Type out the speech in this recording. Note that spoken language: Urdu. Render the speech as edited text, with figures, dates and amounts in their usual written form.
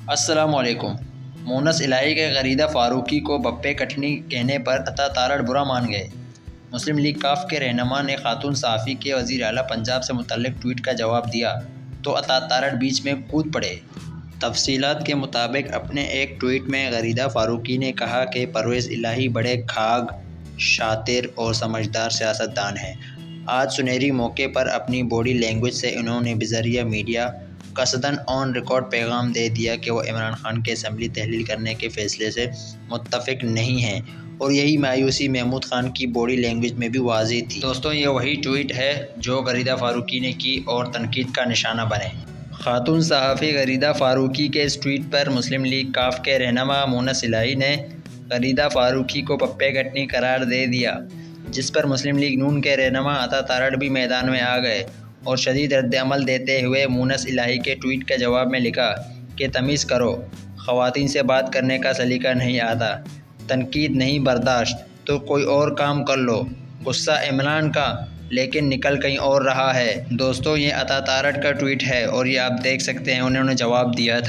السلام علیکم۔ مونس الہی کے غریدہ فاروقی کو بپے کٹنی کہنے پر عطا تارڑ برا مان گئے۔ مسلم لیگ کاف کے رہنما نے خاتون صحافی کے وزیر اعلیٰ پنجاب سے متعلق ٹویٹ کا جواب دیا تو عطا تارڑ بیچ میں کود پڑے۔ تفصیلات کے مطابق اپنے ایک ٹویٹ میں غریدہ فاروقی نے کہا کہ پرویز الہی بڑے کھاگ، شاطر اور سمجھدار سیاستدان ہیں۔ آج سنہری موقع پر اپنی باڈی لینگویج سے انہوں نے بذریعہ میڈیا قصداً آن ریکارڈ پیغام دے دیا کہ وہ عمران خان کے اسمبلی تحلیل کرنے کے فیصلے سے متفق نہیں ہیں، اور یہی مایوسی محمود خان کی باڈی لینگویج میں بھی واضح تھی۔ دوستوں، یہ وہی ٹویٹ ہے جو غریدہ فاروقی نے کی اور تنقید کا نشانہ بنے۔ خاتون صحافی غریدہ فاروقی کے اس ٹویٹ پر مسلم لیگ کاف کے رہنما مونس الہی نے غریدہ فاروقی کو پپے کٹنی قرار دے دیا، جس پر مسلم لیگ نون کے رہنما عطا تارڑ بھی میدان میں آ گئے اور شدید رد عمل دیتے ہوئے مونس الہی کے ٹویٹ کے جواب میں لکھا کہ تمیز کرو، خواتین سے بات کرنے کا سلیقہ نہیں آتا، تنقید نہیں برداشت تو کوئی اور کام کر لو۔ غصہ عمران کا لیکن نکل کہیں اور رہا ہے۔ دوستو، یہ عطا تارڑ کا ٹویٹ ہے اور یہ آپ دیکھ سکتے ہیں انہوں نے جواب دیا تھا۔